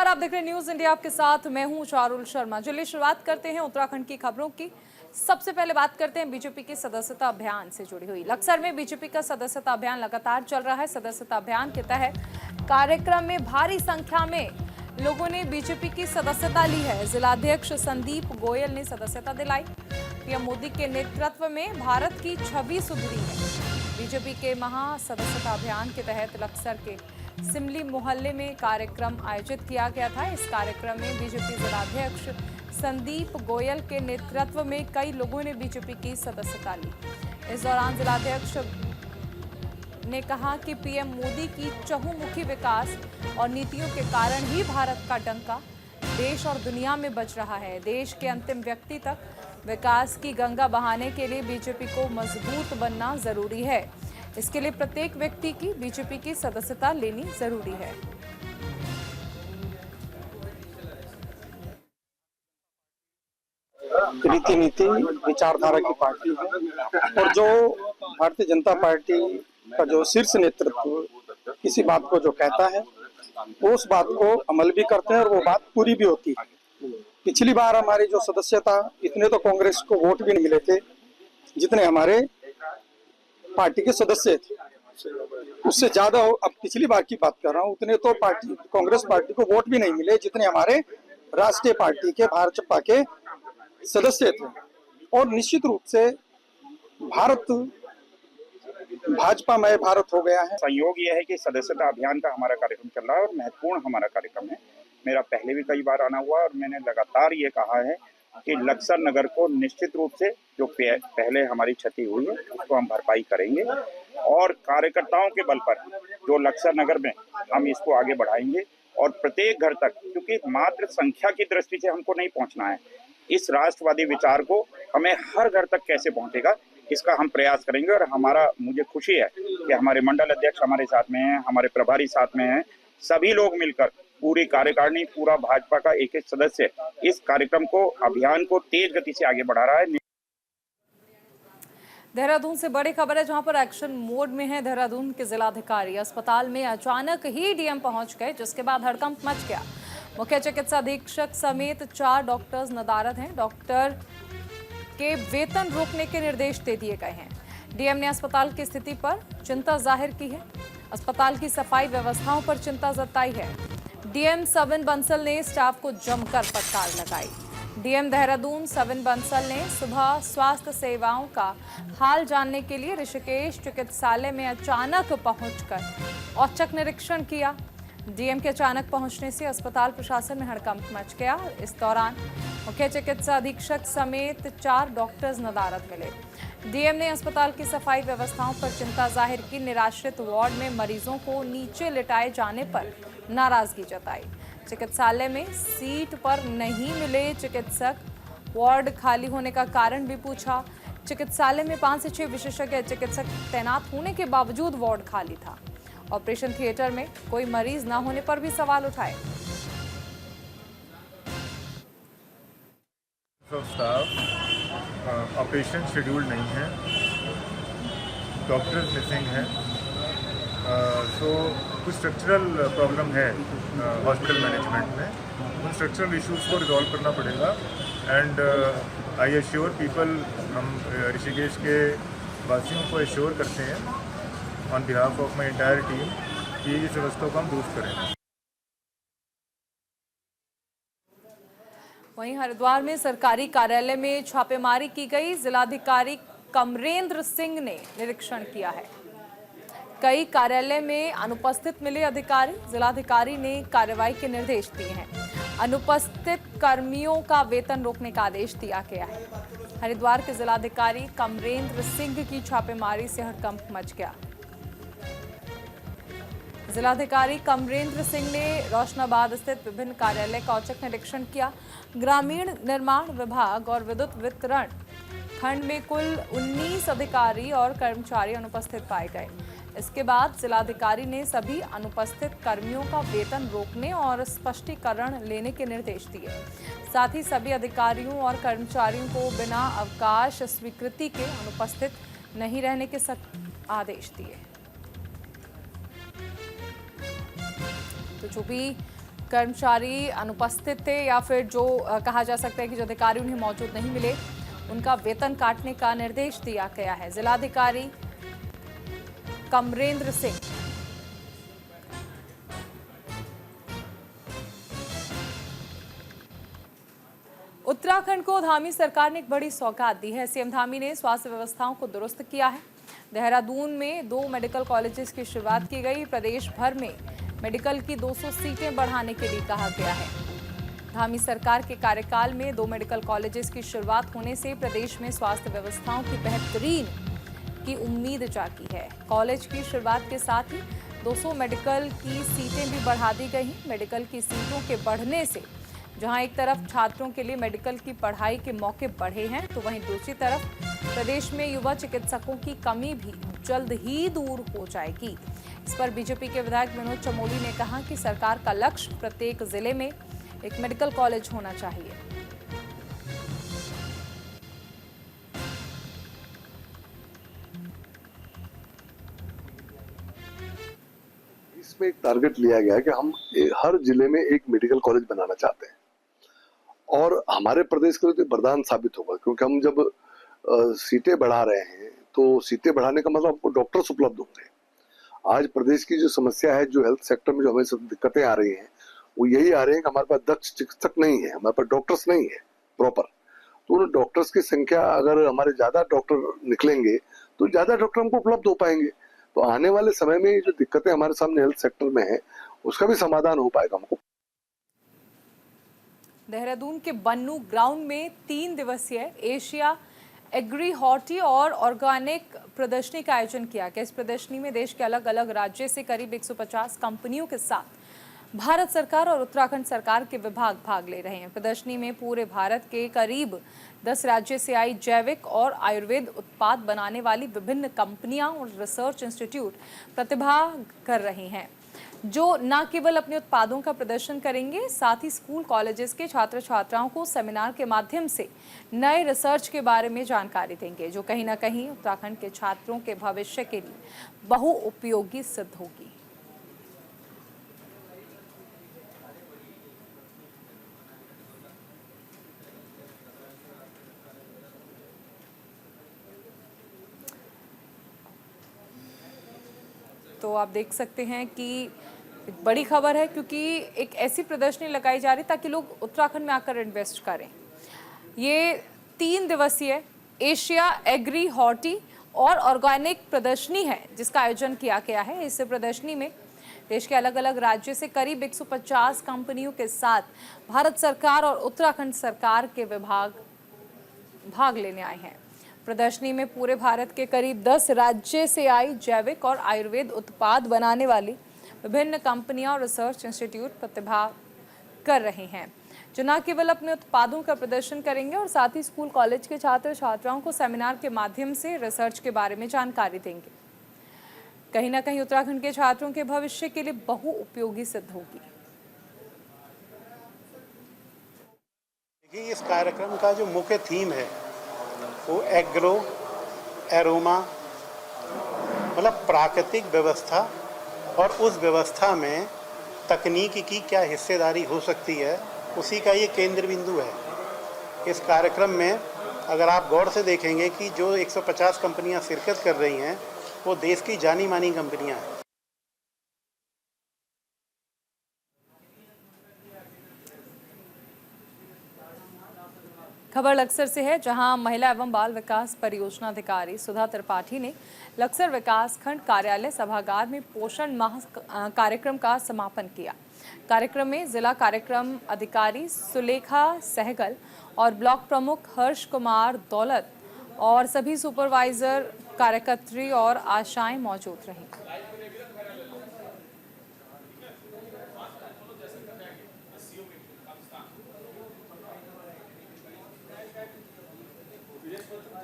नमस्कार, आप देख रहे हैं न्यूज इंडिया। आपके साथ मैं हूं चारुल शर्मा। चलिए शुरुआत करते हैं उत्तराखंड की खबरों की। सबसे पहले बात करते हैं बीजेपी के सदस्यता अभियान से जुड़ी हुई। लक्सर में बीजेपी का सदस्यता अभियान लगातार चल रहा है। सदस्यता अभियान के तहत कार्यक्रम में भारी संख्या में लोगों ने बीजेपी की सदस्यता ली है। जिलाध्यक्ष संदीप गोयल ने सदस्यता दिलाई। पीएम मोदी के नेतृत्व में भारत की छवि सुधरी है। बीजेपी के महा सदस्यता अभियान के तहत लक्सर के सिमली मोहल्ले में कार्यक्रम आयोजित किया गया था। इस कार्यक्रम में बीजेपी जिलाध्यक्ष संदीप गोयल के नेतृत्व में कई लोगों ने बीजेपी की सदस्यता ली। इस दौरान जिलाध्यक्ष ने कहा कि पीएम मोदी की चहुमुखी विकास और नीतियों के कारण ही भारत का डंका देश और दुनिया में बज रहा है। देश के अंतिम व्यक्ति तक विकास की गंगा बहाने के लिए बीजेपी को मजबूत बनना जरूरी है। इसके लिए प्रत्येक व्यक्ति की बीजेपी की सदस्यता लेनी जरूरी है। रीति नीति विचारधारा की पार्टी है और जो भारतीय जनता पार्टी का जो शीर्ष नेतृत्व किसी बात को जो कहता है वो उस बात को अमल भी करते हैं और वो बात पूरी भी होती है। पिछली बार हमारी जो सदस्यता, इतने तो कांग्रेस को वोट भी नहीं मिले थे जितने हमारे पार्टी के सदस्य थे। उससे ज्यादा, अब पिछली बार की बात कर रहा हूँ, उतने तो पार्टी कांग्रेस पार्टी को वोट भी नहीं मिले जितने हमारे राष्ट्रीय पार्टी के भाजपा के सदस्य थे। और निश्चित रूप से भारत भाजपामय भारत हो गया है। संयोग यह है कि सदस्यता अभियान का हमारा कार्यक्रम चल रहा है और महत्वपूर्ण हमारा कार्यक्रम है। मेरा पहले भी कई बार आना हुआ और मैंने लगातार ये कहा है कि लक्सर नगर को निश्चित रूप से जो पहले हमारी क्षति हुई है उसको हम भरपाई करेंगे और कार्यकर्ताओं के बल पर जो लक्सर नगर में हम इसको आगे बढ़ाएंगे और प्रत्येक घर तक, क्योंकि मात्र संख्या की दृष्टि से हमको नहीं पहुंचना है, इस राष्ट्रवादी विचार को हमें हर घर तक कैसे पहुंचेगा इसका हम प्रयास करेंगे। और मुझे खुशी है कि हमारे मंडल अध्यक्ष हमारे साथ में हैं, हमारे प्रभारी साथ में हैं, सभी लोग मिलकर पूरी कार्यकारिणी, पूरा भाजपा का एक एक सदस्य इस कार्यक्रम को, अभियान को तेज गति से आगे बढ़ा रहा है। देहरादून से बड़ी खबर है, जहां पर एक्शन मोड में है देहरादून के जिलाधिकारी। अस्पताल में अचानक ही डीएम पहुंच गए, जिसके बाद हड़कंप मच गया। मुख्य चिकित्सा अधीक्षक समेत 4 डॉक्टर्स नदारद हैं। डॉक्टर के वेतन रोकने के निर्देश दे दिए गए हैं। डीएम ने अस्पताल की स्थिति पर चिंता जाहिर की है। अस्पताल की सफाई व्यवस्थाओं पर चिंता जताई है। डीएम सविन बंसल ने स्टाफ को जमकर फटकार लगाई। डीएम देहरादून सविन बंसल ने सुबह स्वास्थ्य सेवाओं का हाल जानने के लिए ऋषिकेश चिकित्सालय में अचानक पहुंचकर औचक निरीक्षण किया। डीएम के अचानक पहुंचने से अस्पताल प्रशासन में हड़कंप मच गया। इस दौरान मुख्य चिकित्सा अधीक्षक समेत 4 डॉक्टर्स नदारद मिले। डीएम ने अस्पताल की सफाई व्यवस्थाओं पर चिंता जाहिर की। निराश्रित वार्ड में मरीजों को नीचे लिटाए जाने पर नाराजगी जताई। चिकित्सालय में सीट पर नहीं मिले चिकित्सक, वार्ड खाली होने का कारण भी पूछा। चिकित्सालय में 5 से 6 विशेषज्ञ चिकित्सक तैनात होने के बावजूद वार्ड खाली था। ऑपरेशन थिएटर में कोई मरीज न होने पर भी सवाल उठाए। ऑपरेशन शेड्यूल नहीं है, डॉक्टर्स मिसिंग हैं, सो कुछ स्ट्रक्चरल प्रॉब्लम है हॉस्पिटल मैनेजमेंट में। उन स्ट्रक्चरल इश्यूज को रिजॉल्व करना पड़ेगा एंड आई एश्योर पीपल, हम ऋषिकेश के वासियों को एश्योर करते हैं on behalf of my entire team कि इस व्यवस्था को हम दुरुस्त करें। वहीं हरिद्वार में सरकारी कार्यालय में छापेमारी की गई। जिलाधिकारी कमरेंद्र सिंह ने निरीक्षण किया है। कई कार्यालय में अनुपस्थित मिले अधिकारी। जिलाधिकारी ने कार्रवाई के निर्देश दिए हैं। अनुपस्थित कर्मियों का वेतन रोकने का आदेश दिया गया है। हरिद्वार के जिलाधिकारी कमरेंद्र सिंह की छापेमारी से हड़कंप मच गया। जिलाधिकारी कमरेंद्र सिंह ने रोशनाबाद स्थित विभिन्न कार्यालय का औचक निरीक्षण किया। ग्रामीण निर्माण विभाग और विद्युत वितरण खंड में कुल 19 अधिकारी और कर्मचारी अनुपस्थित पाए गए। इसके बाद जिलाधिकारी ने सभी अनुपस्थित कर्मियों का वेतन रोकने और स्पष्टीकरण लेने के निर्देश दिए। साथ ही सभी अधिकारियों और कर्मचारियों को बिना अवकाश स्वीकृति के अनुपस्थित नहीं रहने के आदेश दिए। तो जो भी कर्मचारी अनुपस्थित थे या फिर जो कहा जा सकता है कि जो अधिकारी उन्हें मौजूद नहीं मिले, उनका वेतन काटने का निर्देश दिया गया है। जिलाधिकारी कमरेंद्र सिंह। उत्तराखंड को धामी सरकार ने एक बड़ी सौगात दी है। सीएम धामी ने स्वास्थ्य व्यवस्थाओं को दुरुस्त किया है। देहरादून में 2 मेडिकल कॉलेजेस की शुरुआत की गई। प्रदेश भर में मेडिकल की 200 सीटें बढ़ाने के लिए कहा गया है। धामी सरकार के कार्यकाल में 2 मेडिकल कॉलेजेस की शुरुआत होने से प्रदेश में स्वास्थ्य व्यवस्थाओं की बेहतरीन की उम्मीद जागी है। कॉलेज की शुरुआत के साथ ही 200 मेडिकल की सीटें भी बढ़ा दी गई हैं। मेडिकल की सीटों के बढ़ने से जहां एक तरफ छात्रों के लिए मेडिकल की पढ़ाई के मौके बढ़े हैं, तो वहीं दूसरी तरफ प्रदेश में युवा चिकित्सकों की कमी भी जल्द ही दूर हो जाएगी। इस पर बीजेपी के विधायक विनोद चमोली ने कहा कि सरकार का लक्ष्य प्रत्येक जिले में एक मेडिकल कॉलेज होना चाहिए। इसमें एक टारगेट लिया गया है कि हम हर जिले में एक मेडिकल कॉलेज बनाना चाहते हैं और हमारे प्रदेश के लिए तो वरदान साबित होगा, क्योंकि हम जब सीटें बढ़ा रहे हैं तो सीटें बढ़ाने का मतलब आपको डॉक्टर्स उपलब्ध होंगे। आज प्रदेश की जो समस्या है, जो हेल्थ सेक्टर में जो हमें सब दिक्कतें आ रही हैं, वो यही आ रही है कि हमारे पास दक्ष चिकित्सक नहीं है, हमारे पास डॉक्टर्स नहीं है प्रॉपर। तो उन डॉक्टर्स की संख्या, अगर हमारे ज्यादा डॉक्टर निकलेंगे तो ज्यादा डॉक्टर हमको उपलब्ध हो पाएंगे। तो आने वाले समय में जो दिक्कतें हमारे सामने हेल्थ सेक्टर में है, उसका भी समाधान हो पाएगा हमको। देहरादून के बन्नू ग्राउंड में 3 दिवसीय एशिया एग्री हॉर्टी और ऑर्गेनिक प्रदर्शनी का आयोजन किया गया। इस प्रदर्शनी में देश के अलग अलग राज्य से करीब 150 कंपनियों के साथ भारत सरकार और उत्तराखंड सरकार के विभाग भाग ले रहे हैं। प्रदर्शनी में पूरे भारत के करीब 10 राज्य से आई जैविक और आयुर्वेद उत्पाद बनाने वाली विभिन्न कंपनियां और रिसर्च इंस्टीट्यूट प्रतिभा कर रही हैं, जो न केवल अपने उत्पादों का प्रदर्शन करेंगे, साथ ही स्कूल कॉलेजेस के छात्र छात्राओं को सेमिनार के माध्यम से नए रिसर्च के बारे में जानकारी देंगे, जो कहीं ना कहीं उत्तराखंड के छात्रों के भविष्य के लिए बहुउपयोगी सिद्ध होगी। तो आप देख सकते हैं कि एक बड़ी खबर है, क्योंकि एक ऐसी प्रदर्शनी लगाई जा रही ताकि लोग उत्तराखंड में आकर इन्वेस्ट करें। ये 3 दिवसीय एशिया एग्री हॉर्टी और ऑर्गेनिक प्रदर्शनी है, जिसका आयोजन किया गया है। इस प्रदर्शनी में देश के अलग अलग राज्य से करीब 150 कंपनियों के साथ भारत सरकार और उत्तराखंड सरकार के विभाग भाग लेने आए हैं। प्रदर्शनी में पूरे भारत के करीब 10 राज्य से आई जैविक और आयुर्वेद उत्पाद बनाने वाली विभिन्न कंपनियां और रिसर्च इंस्टीट्यूट प्रतिभा कर रहे हैं, जो न केवल अपने उत्पादों का प्रदर्शन करेंगे और साथ ही स्कूल कॉलेज के छात्र छात्राओं को सेमिनार के माध्यम से रिसर्च के बारे में जानकारी देंगे। कहीं ना कहीं उत्तराखंड के छात्रों के भविष्य के लिए बहुउपयोगी सिद्ध होगी। देखिए, इस कार्यक्रम का जो मुख्य थीम है वो एग्रो एरोमा, मतलब प्राकृतिक व्यवस्था और उस व्यवस्था में तकनीक की क्या हिस्सेदारी हो सकती है, उसी का ये केंद्र बिंदु है। इस कार्यक्रम में अगर आप गौर से देखेंगे कि जो 150 कंपनियां शिरकत कर रही हैं, वो देश की जानी मानी कंपनियां हैं। खबर लक्सर से है, जहां महिला एवं बाल विकास परियोजना अधिकारी सुधा त्रिपाठी ने लक्सर विकास खंड कार्यालय सभागार में पोषण माह कार्यक्रम का समापन किया। कार्यक्रम में जिला कार्यक्रम अधिकारी सुलेखा सहगल और ब्लॉक प्रमुख हर्ष कुमार दौलत और सभी सुपरवाइजर, कार्यकर्त्री और आशाएं मौजूद रहीं।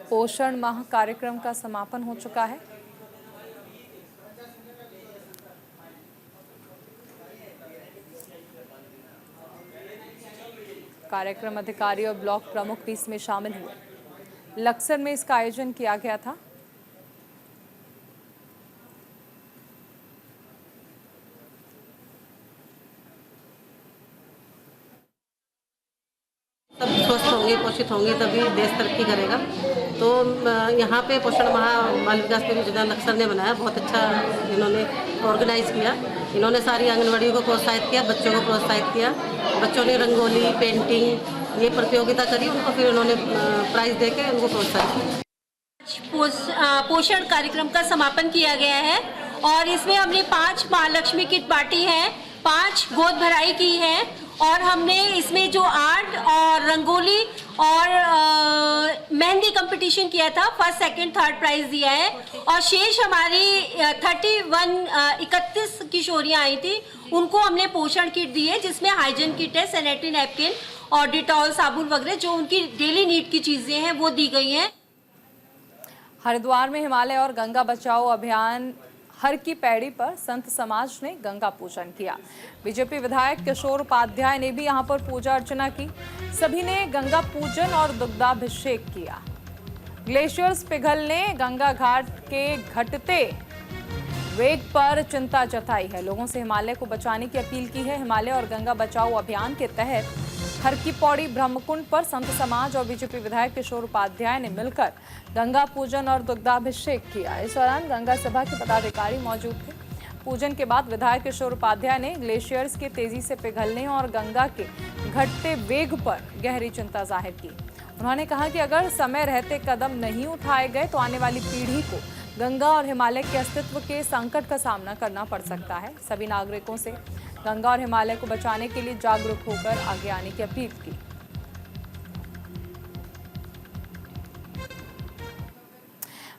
पोषण माह कार्यक्रम का समापन हो चुका है। कार्यक्रम अधिकारी और ब्लॉक प्रमुख भी इसमें शामिल हुए। लक्सर में इसका आयोजन किया गया था। होंगे, पोषित होंगे तभी देश तरक्की करेगा। तो यहाँ पे पोषण माह बाल विकास योजना लक्सर ने बनाया, बहुत अच्छा इन्होंने ऑर्गेनाइज किया। इन्होंने सारी आंगनवाड़ियों को प्रोत्साहित किया, बच्चों को प्रोत्साहित किया। बच्चों ने रंगोली, पेंटिंग ये प्रतियोगिता करी, उनको फिर उन्होंने प्राइज देके उनको प्रोत्साहित किया। पोषण कार्यक्रम का समापन किया गया है और इसमें हमने 5 महालक्ष्मी किट बांटी है, 5 गोद भराई की है और हमने इसमें जो आर्ट और रंगोली और मेहंदी कंपटीशन किया था, फर्स्ट सेकंड थर्ड प्राइज दिया है। और शेष हमारी 31 किशोरियाँ आई थी, उनको हमने पोषण किट दी है, जिसमें हाइजीन किट है, सैनिटरी नैपकिन और डिटॉल साबुन वगैरह जो उनकी डेली नीड की चीज़ें हैं वो दी गई हैं। हरिद्वार में हिमालय और गंगा बचाओ अभियान हर की पैड़ी पर संत समाज ने गंगा पूजन किया। बीजेपी विधायक किशोर उपाध्याय ने भी यहां पर पूजा अर्चना की। सभी ने गंगा पूजन और दुग्धाभिषेक किया। ग्लेशियर्स पिघलने गंगा घाट के घटते वेग पर चिंता जताई है। लोगों से हिमालय को बचाने की अपील की है। हिमालय और गंगा बचाओ अभियान के तहत हर की पौड़ी ब्रह्मकुंड पर संत समाज और बीजेपी विधायक किशोर उपाध्याय ने मिलकर गंगा पूजन और दुग्धाभिषेक किया। इस दौरान गंगा सभा के पदाधिकारी मौजूद थे। पूजन के बाद विधायक किशोर उपाध्याय ने ग्लेशियर्स के तेजी से पिघलने और गंगा के घटते वेग पर गहरी चिंता जाहिर की। उन्होंने कहा कि अगर समय रहते कदम नहीं उठाए गए तो आने वाली पीढ़ी को गंगा और हिमालय के अस्तित्व के संकट का सामना करना पड़ सकता है। सभी नागरिकों से गंगा और हिमालय को बचाने के लिए जागरूक होकर आगे आने की अपील की।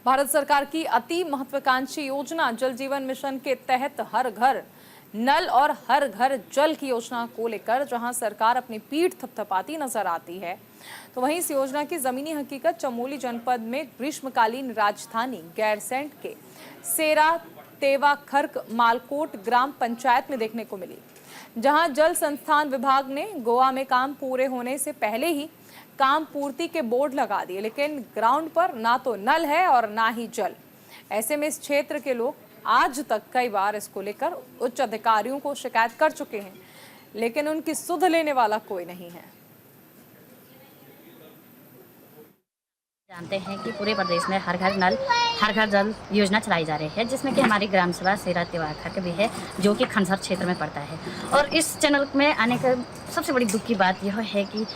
भारत सरकार की अति महत्वाकांक्षी योजना जल जीवन मिशन के तहत हर घर नल और हर घर जल की योजना को लेकर जहां सरकार अपनी पीठ थपथपाती नजर आती है, तो वहीं इस योजना की जमीनी हकीकत चमोली जनपद में ग्रीष्मकालीन राजधानी गैरसैंण के सेरा तेवा खर्क मालकोट ग्राम पंचायत में देखने को मिली, जहां जल संस्थान विभाग ने गोवा में काम पूरे होने से पहले ही काम पूर्ति के बोर्ड लगा दिए, लेकिन ग्राउंड पर ना तो नल है और ना ही जल। ऐसे में इस क्षेत्र के लोग आज तक कई बार इसको लेकर उच्च अधिकारियों को शिकायत कर चुके हैं, लेकिन उनकी सुध लेने वाला कोई नहीं है। जानते हैं कि पूरे प्रदेश में हर घर नल हर घर जल योजना चलाई जा रही है, जिसमें कि हमारी ग्राम सभा सेरा तेवा खर्क भी है, जो कि खनसर क्षेत्र में पड़ता है। और इस चैनल में आने का सबसे बड़ी दुख की बात यह है कि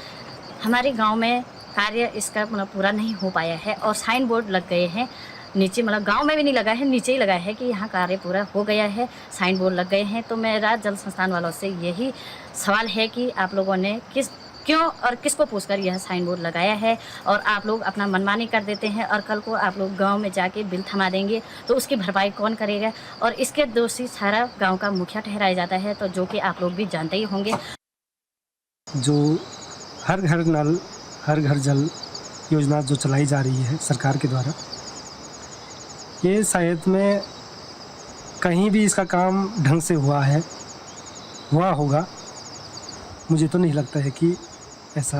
हमारे गांव में कार्य इसका मतलब पूरा नहीं हो पाया है और साइन बोर्ड लग गए हैं नीचे, मतलब गांव में भी नहीं लगा है, नीचे ही लगा है कि यहाँ कार्य पूरा हो गया है, साइन बोर्ड लग गए हैं। तो मेरा जल संस्थान वालों से यही सवाल है कि आप लोगों ने क्यों और किसको पूछकर यह साइन बोर्ड लगाया है, और आप लोग अपना मनमानी कर देते हैं और कल को आप लोग गांव में जाके बिल थमा देंगे तो उसकी भरपाई कौन करेगा, और इसके दोषी सारा गांव का मुखिया ठहराया जाता है, तो जो कि आप लोग भी जानते ही होंगे। जो हर घर नल हर घर जल योजना जो चलाई जा रही है सरकार के द्वारा, ये शायद में कहीं भी इसका काम ढंग से हुआ होगा, मुझे तो नहीं लगता है कि ऐसा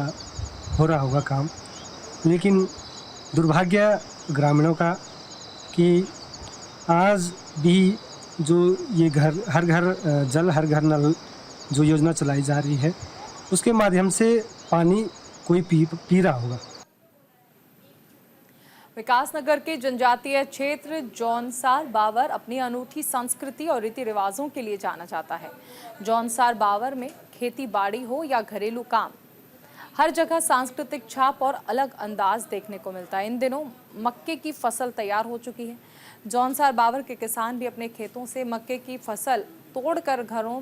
हो रहा होगा काम। लेकिन दुर्भाग्य ग्रामीणों का कि आज भी जो ये हर घर जल हर घर नल जो योजना चलाई जा रही है, उसके माध्यम से पानी कोई पी रहा होगा। विकासनगर के जनजातीय क्षेत्र जौनसार बावर अपनी अनूठी संस्कृति और रीति रिवाजों के लिए जाना जाता है। जौनसार बावर में खेती बाड़ी हो या घरेलू काम, हर जगह सांस्कृतिक छाप और अलग अंदाज देखने को मिलता है। इन दिनों मक्के की फसल तैयार हो चुकी है। जौनसार बावर के किसान भी अपने खेतों से मक्के की फसल तोड़कर घरों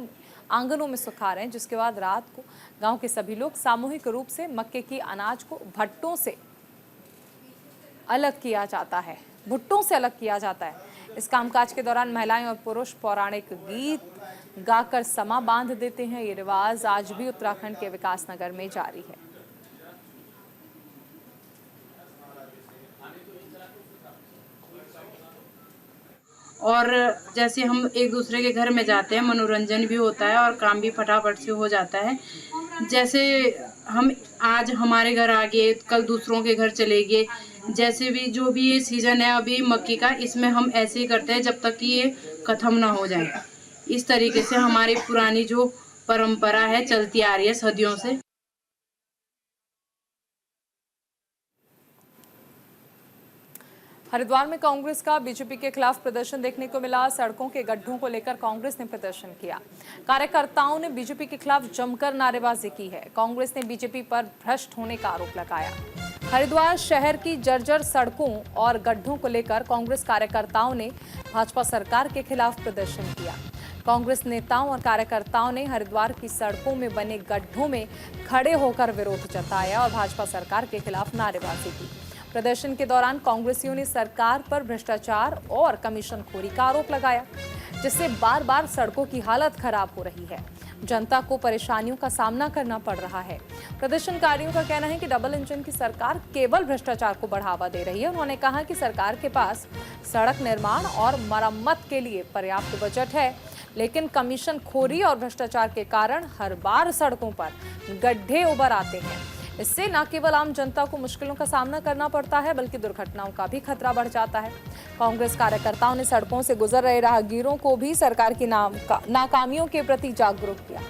आंगनों में सुखा रहे हैं, जिसके बाद रात को गांव के सभी लोग सामूहिक रूप से मक्के की अनाज को भुट्टों से अलग किया जाता है। इस कामकाज के दौरान महिलाएं और पुरुष पौराणिक गीत गाकर समा बांध देते हैं। ये रिवाज आज भी उत्तराखंड के विकासनगर में जारी है। और जैसे हम एक दूसरे के घर में जाते हैं, मनोरंजन भी होता है और काम भी फटाफट से हो जाता है। जैसे हम आज हमारे घर आ गए, कल दूसरों के घर चले गए। जैसे भी जो भी ये सीज़न है अभी मक्की का, इसमें हम ऐसे ही करते हैं जब तक कि ये ख़त्म ना हो जाए। इस तरीके से हमारी पुरानी जो परंपरा है चलती आ रही है सदियों से। हरिद्वार में कांग्रेस का बीजेपी के खिलाफ प्रदर्शन देखने को मिला। सड़कों के गड्ढों को लेकर कांग्रेस ने प्रदर्शन किया। कार्यकर्ताओं ने बीजेपी के खिलाफ जमकर नारेबाजी की है। कांग्रेस ने बीजेपी पर भ्रष्ट होने का आरोप लगाया। हरिद्वार शहर की जर्जर सड़कों और गड्ढों को लेकर कांग्रेस कार्यकर्ताओं ने भाजपा सरकार के खिलाफ प्रदर्शन किया। कांग्रेस नेताओं और कार्यकर्ताओं ने हरिद्वार की सड़कों में बने गड्ढों में खड़े होकर विरोध जताया और भाजपा सरकार के खिलाफ नारेबाजी की। प्रदर्शन के दौरान कांग्रेसियों ने सरकार पर भ्रष्टाचार और कमीशनखोरी का आरोप लगाया, जिससे बार बार सड़कों की हालत खराब हो रही है। जनता को परेशानियों का सामना करना पड़ रहा है। प्रदर्शनकारियों का कहना है कि डबल इंजन की सरकार केवल भ्रष्टाचार को बढ़ावा दे रही है। उन्होंने कहा कि सरकार के पास सड़क निर्माण और मरम्मत के लिए पर्याप्त बजट है, लेकिन कमीशनखोरी और भ्रष्टाचार के कारण हर बार सड़कों पर गड्ढे उभर आते हैं। इससे न केवल आम जनता को मुश्किलों का सामना करना पड़ता है, बल्कि दुर्घटनाओं का भी खतरा बढ़ जाता है। कांग्रेस कार्यकर्ताओं ने सड़कों से गुजर रहे राहगीरों को भी सरकार की नाकामियों के प्रति जागरूक किया।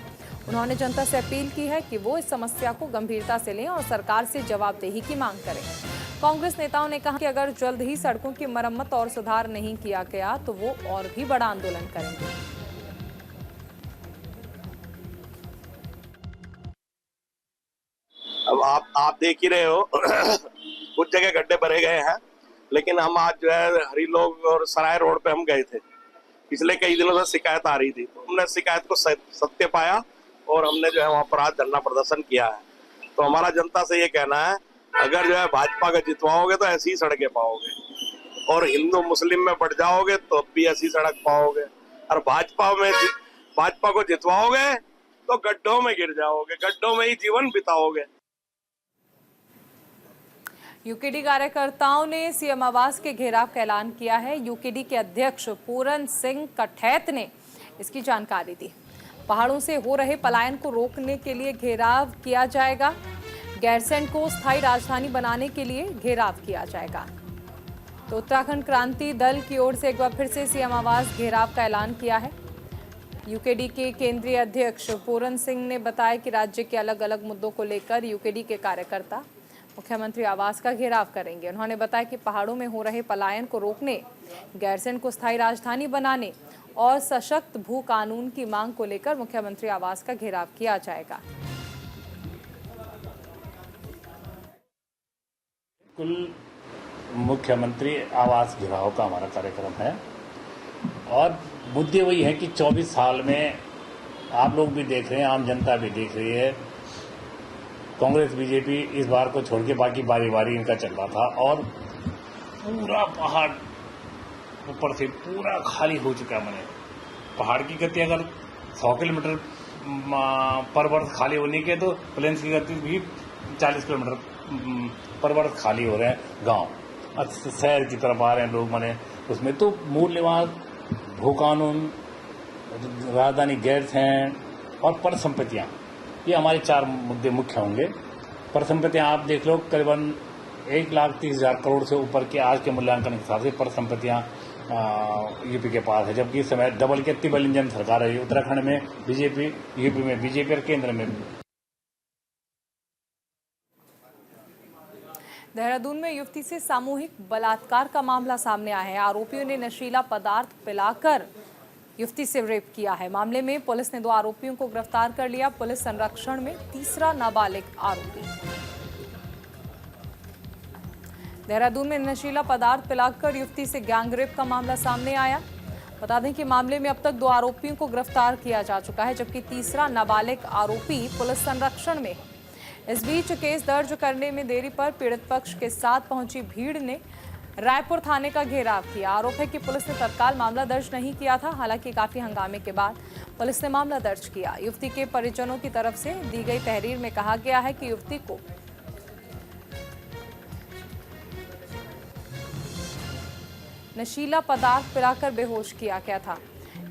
उन्होंने जनता से अपील की है कि वो इस समस्या को गंभीरता से लें और सरकार से जवाबदेही की मांग करें। कांग्रेस नेताओं ने कहा कि अगर जल्द ही सड़कों की मरम्मत और सुधार नहीं किया गया तो वो और भी बड़ा आंदोलन करेंगे। अब आप देख ही रहे हो कुछ जगह गड्ढे भरे गए हैं, लेकिन हम आज जो है हरिलोग और सराय रोड पे हम गए थे। पिछले कई दिनों से शिकायत आ रही थी, तो हमने शिकायत को सत्य पाया और हमने जो है वहाँ पर आज धरना प्रदर्शन किया है। तो हमारा जनता से ये कहना है, अगर जो है भाजपा का जितवाओगे तो ऐसी ही सड़कें पाओगे, और हिंदू मुस्लिम में बढ़ जाओगे तो भी ऐसी सड़क पाओगे, और भाजपा को जितवाओगे तो गड्ढों में गिर जाओगे, गड्ढों में ही जीवन बिताओगे। यूकेडी कार्यकर्ताओं ने सीएम आवास के घेराव का ऐलान किया है। यूकेडी के अध्यक्ष पूरन सिंह कठैत ने इसकी जानकारी दी। पहाड़ों से हो रहे पलायन को रोकने के लिए घेराव किया जाएगा। गैरसैंण को स्थायी राजधानी बनाने के लिए घेराव किया जाएगा। तो उत्तराखंड क्रांति दल की ओर से एक बार फिर से सीएम आवास घेराव का ऐलान किया है। यूकेडी के केंद्रीय अध्यक्ष पूरन सिंह ने बताया कि राज्य के अलग अलग मुद्दों को लेकर यूकेडी के कार्यकर्ता मुख्यमंत्री आवास का घेराव करेंगे। उन्होंने बताया कि पहाड़ों में हो रहे पलायन को रोकने, गैरसैंण को स्थायी राजधानी बनाने और सशक्त भू कानून की मांग को लेकर मुख्यमंत्री आवास का घेराव किया जाएगा। कुल मुख्यमंत्री आवास घेराव का हमारा कार्यक्रम है, और मुद्दे वही है कि 24 साल में आप लोग भी देख रहे हैं, आम जनता भी देख रही है, कांग्रेस बीजेपी इस बार को छोड़ के बाकी बारी बारी इनका चल रहा था, और पूरा पहाड़ ऊपर से पूरा खाली हो चुका। मैंने पहाड़ की गति अगर 100 किलोमीटर पर वर्ष खाली होने के, तो प्लेन्स की गति भी 40 किलोमीटर पर वर्ष खाली हो रहे हैं गांव। शहर की तरफ आ रहे हैं लोग। मैंने उसमें तो मूल निवास, भू कानून, राजधानी गैरसैंण और पर संपत्तियाँ, ये हमारे 4 मुद्दे मुख्य होंगे। पर संपत्तियाँ आप देख लो, करीबन 1,30,000 करोड़ से ऊपर के आज के मूल्यांकन के हिसाब से पर संपत्तियाँ यूपी के पास है, जबकि इस समय डबल के ट्रिपल इंजन सरकार है। उत्तराखंड में बीजेपी, यूपी में बीजेपी और केंद्र में। देहरादून में युवती से सामूहिक बलात्कार का मामला सामने आया है। आरोपियों ने नशीला पदार्थ पिलाकर युवती से रेप किया है। मामले में पुलिस ने 2 आरोपियों को गिरफ्तार कर लिया। पुलिस संरक्षण में तीसरा नाबालिग आरोपी। देहरादून में नशीला पदार्थ पिलाकर युवती से गैंगरेप का मामला सामने आया। बता दें कि मामले में अब तक 2 आरोपियों को गिरफ्तार किया जा चुका है, जबकि तीसरा नाबालिग आरोपी पुलिस संरक्षण में। इस बीच केस दर्ज करने में देरी पर पीड़ित पक्ष के साथ पहुंची भीड़ ने रायपुर थाने का घेराव किया। आरोप है कि पुलिस ने तत्काल मामला दर्ज नहीं किया था। हालांकि काफी हंगामे के बाद पुलिस ने मामला दर्ज किया। युवती के परिजनों की तरफ से दी गई तहरीर में कहा गया है कि युवती को नशीला पदार्थ पिलाकर बेहोश किया गया था।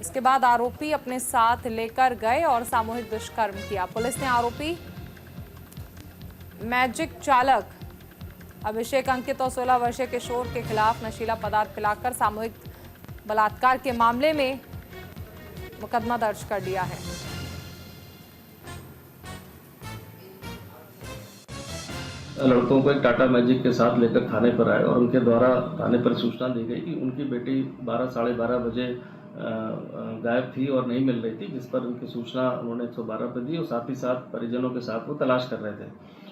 इसके बाद आरोपी अपने साथ लेकर गए और सामूहिक दुष्कर्म किया। पुलिस ने आरोपी मैजिक चालक अभिषेक अंकित और 16 वर्षीय किशोर के खिलाफ नशीला पदार्थ पिलाकर सामूहिक बलात्कार के मामले में मुकदमा दर्ज कर लिया है। लड़कों को एक टाटा मैजिक के साथ लेकर थाने पर आए और उनके द्वारा थाने पर सूचना दी गई कि उनकी बेटी 12-12:30 बजे गायब थी और नहीं मिल रही थी, जिस पर उनकी सूचना उन्होंने 112 पर दी और साथ ही साथ परिजनों के साथ वो तलाश कर रहे थे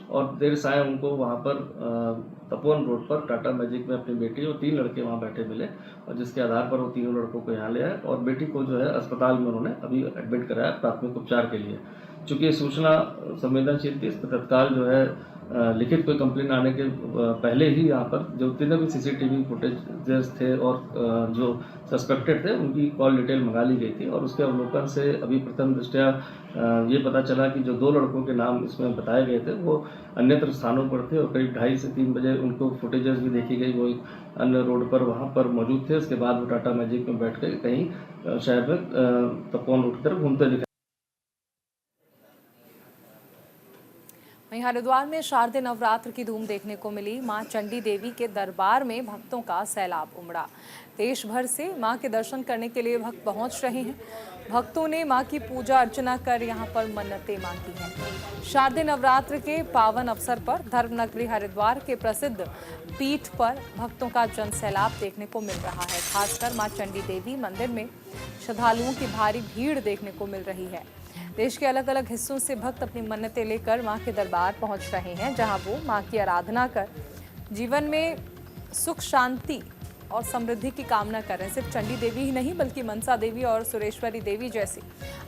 और देर साय उनको वहाँ पर तपोवन रोड पर टाटा मैजिक में अपनी बेटी और 3 लड़के वहाँ बैठे मिले और जिसके आधार पर वो तीनों लड़कों को यहाँ ले आए और बेटी को जो है अस्पताल में उन्होंने अभी एडमिट कराया प्राथमिक उपचार के लिए। चूँकि सूचना संवेदनशील थी, इस पर तत्काल जो है लिखित कोई कंप्लेन आने के पहले ही यहाँ पर जो तीनों भी सीसीटीवी फुटेज थे और जो सस्पेक्टेड थे उनकी कॉल डिटेल मंगा ली गई थी और उसके अवलोकन से अभी प्रथम दृष्टया ये पता चला कि जो 2 लड़कों के नाम इसमें बताए गए थे वो अन्यत्र स्थानों पर थे और करीब 2:30 से 3 बजे उनको फुटेजेस भी देखी गई, वो एक अन्य रोड पर वहाँ पर मौजूद थे। उसके बाद वो टाटा मैजिक में बैठ कर कहीं शहर में तपोवन रोड की तरफ घूमते दिखाई। वहीं हरिद्वार में शारदीय नवरात्र की धूम देखने को मिली। मां चंडी देवी के दरबार में भक्तों का सैलाब उमड़ा। देश भर से मां के दर्शन करने के लिए भक्त पहुंच रहे हैं। भक्तों ने मां की पूजा अर्चना कर यहां पर मन्नतें मांगी हैं। शारदीय नवरात्र के पावन अवसर पर धर्मनगरी हरिद्वार के प्रसिद्ध पीठ पर भक्तों का जन सैलाब देखने को मिल रहा है। खासकर मां चंडी देवी मंदिर में श्रद्धालुओं की भारी भीड़ देखने को मिल रही है। देश के अलग अलग हिस्सों से भक्त अपनी मन्नतें लेकर मां के दरबार पहुंच रहे हैं, जहां वो मां की आराधना कर जीवन में सुख शांति और समृद्धि की कामना कर रहे हैं। सिर्फ चंडी देवी ही नहीं बल्कि मनसा देवी और सुरेश्वरी देवी जैसी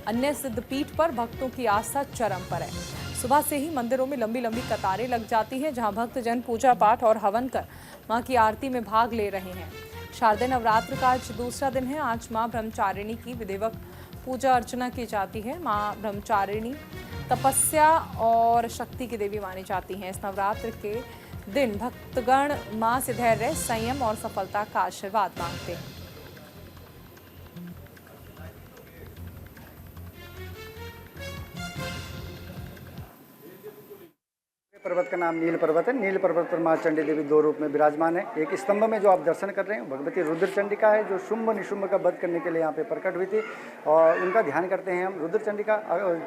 अन्य सिद्ध पीठ पर भक्तों की आस्था चरम पर है। सुबह से ही मंदिरों में लंबी लंबी कतारें लग जाती हैं, जहां भक्तजन पूजा पाठ और हवन कर मां की आरती में भाग ले रहे हैं। शारदीय नवरात्र का आज दूसरा दिन है। आज मां ब्रह्मचारिणी की विधिवत पूजा अर्चना की जाती है। मां ब्रह्मचारिणी तपस्या और शक्ति की देवी मानी जाती हैं। इस नवरात्र के दिन भक्तगण मां से धैर्य, संयम और सफलता का आशीर्वाद मांगते हैं। पर्वत का नाम नील पर्वत है। नील पर्वत पर मां चंडी देवी 2 रूप में विराजमान है। एक स्तंभ में जो आप दर्शन कर रहे हैं भगवती रुद्र चंडिका है, जो शुंभ निशुंभ का वध करने के लिए यहाँ पे प्रकट हुई थी और उनका ध्यान करते हैं हम। रुद्र चंडिका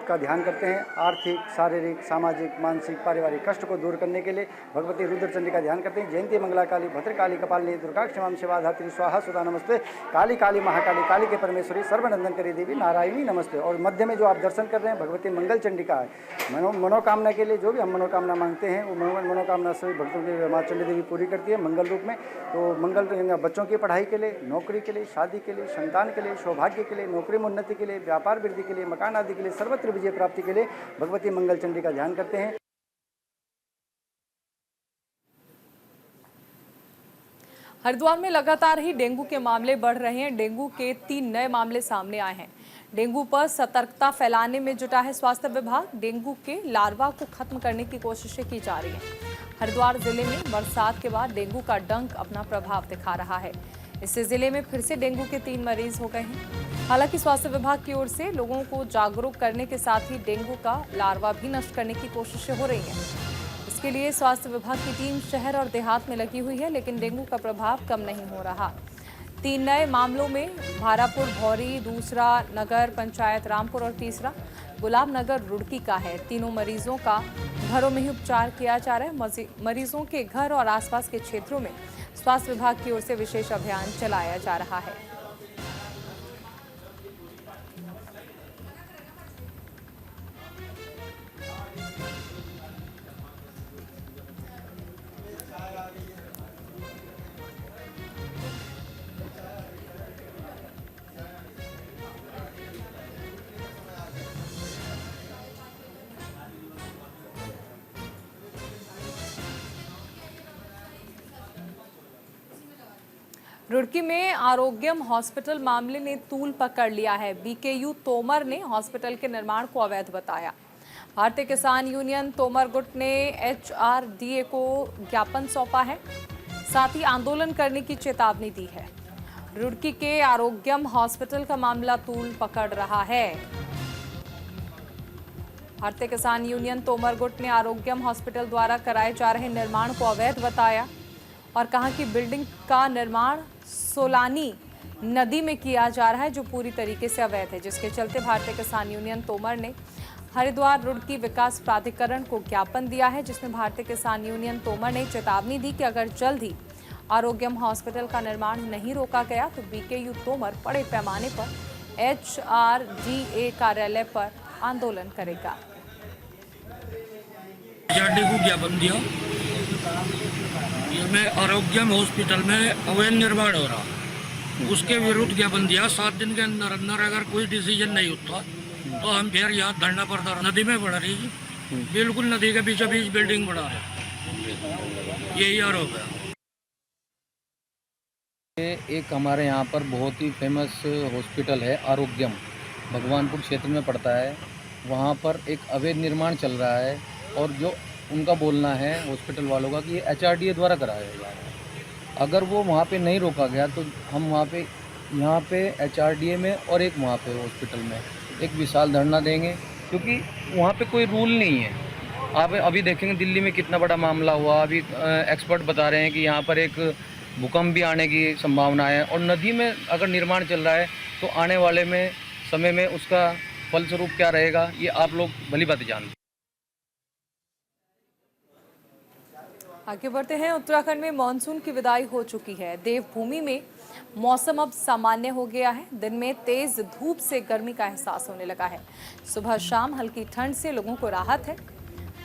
का ध्यान करते हैं आर्थिक, शारीरिक, सामाजिक, मानसिक, पारिवारिक कष्ट को दूर करने के लिए भगवती रुद्र चंडिका ध्यान करते हैं। जयंती मंगला काली, भद्रकाली, कपालिनी, दुर्गा क्षमा शिवा धात्री स्वाहा सुधा नमस्ते, काली काली महाकाली, काली के परमेश्वरी, सर्वनंदन करी देवी नारायणी नमस्ते। और मध्य में जो आप दर्शन कर रहे हैं भगवती मंगल चंडिका है। मनोकामना के लिए जो भी हम मनोकामना मांगते हैं वो मनोकामना सभी भक्तों की मां चंडी देवी पूरी करती है मंगल रूप में। तो मंगल बच्चों की पढ़ाई के लिए, नौकरी के लिए, शादी के लिए, संतान के लिए, सौभाग्य के लिए, नौकरी में उन्नति के लिए, व्यापार वृद्धि के लिए, मकान आदि के लिए, सर्वत्र विजय प्राप्ति के लिए भगवती मंगल चंडी का ध्यान करते हैं। हरिद्वार में लगातार ही डेंगू के मामले बढ़ रहे हैं। डेंगू के 3 नए मामले सामने आए हैं। डेंगू पर सतर्कता फैलाने में जुटा है स्वास्थ्य विभाग। डेंगू के लार्वा को खत्म करने की कोशिशें की जा रही हैं। हरिद्वार जिले में बरसात के बाद डेंगू का डंक अपना प्रभाव दिखा रहा है। इससे जिले में फिर से डेंगू के 3 मरीज हो गए हैं। हालांकि स्वास्थ्य विभाग की ओर से लोगों को जागरूक करने के साथ ही डेंगू का लार्वा भी नष्ट करने की कोशिशें हो रही हैं। इसके लिए स्वास्थ्य विभाग की टीम शहर और देहात में लगी हुई है, लेकिन डेंगू का प्रभाव कम नहीं हो रहा। 3 नए मामलों में भारापुर भौरी, दूसरा नगर पंचायत रामपुर और तीसरा गुलाब नगर रुड़की का है। तीनों मरीजों का घरों में ही उपचार किया जा रहा है। मरीजों के घर और आसपास के क्षेत्रों में स्वास्थ्य विभाग की ओर से विशेष अभियान चलाया जा रहा है। रुड़की में आरोग्यम हॉस्पिटल मामले ने तूल पकड़ लिया है। बीकेयू तोमर ने हॉस्पिटल के निर्माण को अवैध बताया। भारतीय किसान यूनियन तोमर गुट ने HRDA को ज्ञापन सौंपा है, साथ ही आंदोलन करने की चेतावनी दी है। रुड़की के आरोग्यम हॉस्पिटल का मामला तूल पकड़ रहा है। भारतीय किसान यूनियन तोमर गुट ने आरोग्यम हॉस्पिटल द्वारा कराए जा रहे निर्माण को अवैध बताया और कहा कि बिल्डिंग का निर्माण सोलानी नदी में किया जा रहा है, जो पूरी तरीके से अवैध है, जिसके चलते भारतीय किसान यूनियन तोमर ने हरिद्वार रुड़की विकास प्राधिकरण को ज्ञापन दिया है, जिसमें भारतीय किसान यूनियन तोमर ने चेतावनी दी कि अगर जल्द ही आरोग्यम हॉस्पिटल का निर्माण नहीं रोका गया तो बीकेयू तोमर बड़े पैमाने पर HRDA कार्यालय पर आंदोलन करेगा। को ज्ञापन दिया, इसमें आरोग्यम हॉस्पिटल में अवैध निर्माण हो रहा, उसके विरुद्ध ज्ञापन दिया। 7 दिन के अंदर अंदर अगर कोई डिसीजन नहीं होता तो हम फिर यहाँ धरना प्रदर्शन नदी में बढ़ रही, बिल्कुल नदी के बीचों बीच बिल्डिंग बना रहे, यही आरोप है। एक हमारे यहाँ पर बहुत ही फेमस हॉस्पिटल है आरोग्यम, भगवानपुर क्षेत्र में पड़ता है। वहाँ पर एक अवैध निर्माण चल रहा है और जो उनका बोलना है हॉस्पिटल वालों का कि ये HRDA द्वारा कराया जा रहा है। अगर वो वहाँ पे नहीं रोका गया तो हम वहाँ पे यहाँ पे HRDA में और एक वहाँ पे हॉस्पिटल में एक विशाल धरना देंगे, क्योंकि वहाँ पे कोई रूल नहीं है। आप अभी देखेंगे दिल्ली में कितना बड़ा मामला हुआ, अभी एक्सपर्ट बता रहे हैं कि यहाँ पर एक भूकंप भी आने की संभावना है और नदी में अगर निर्माण चल रहा है तो आने वाले में समय में उसका फलस्वरूप क्या रहेगा ये आप लोग भली बात जानते हैं। आगे बढ़ते हैं। उत्तराखंड में मानसून की विदाई हो चुकी है। देवभूमि में मौसम अब सामान्य हो गया है। दिन में तेज धूप से गर्मी का एहसास होने लगा है। सुबह शाम हल्की ठंड से लोगों को राहत है।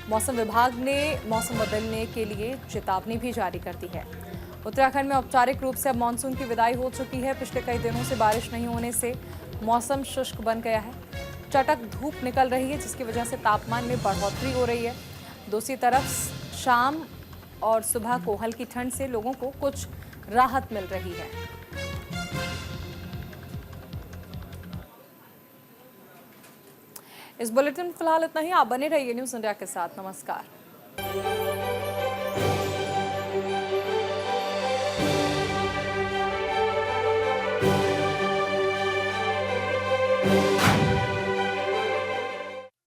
मौसम विभाग ने मौसम बदलने के लिए चेतावनी भी जारी कर दी है। उत्तराखंड में औपचारिक रूप से अब मानसून की विदाई हो चुकी है। पिछले कई दिनों से बारिश नहीं होने से मौसम शुष्क बन गया है। चटक धूप निकल रही है, जिसकी वजह से तापमान में बढ़ोतरी हो रही है। दूसरी तरफ शाम और सुबह को हल्की ठंड से लोगों को कुछ राहत मिल रही है। इस बुलेटिन में फिलहाल इतना ही। आप बने रहिए न्यूज़ इंडिया के साथ। नमस्कार।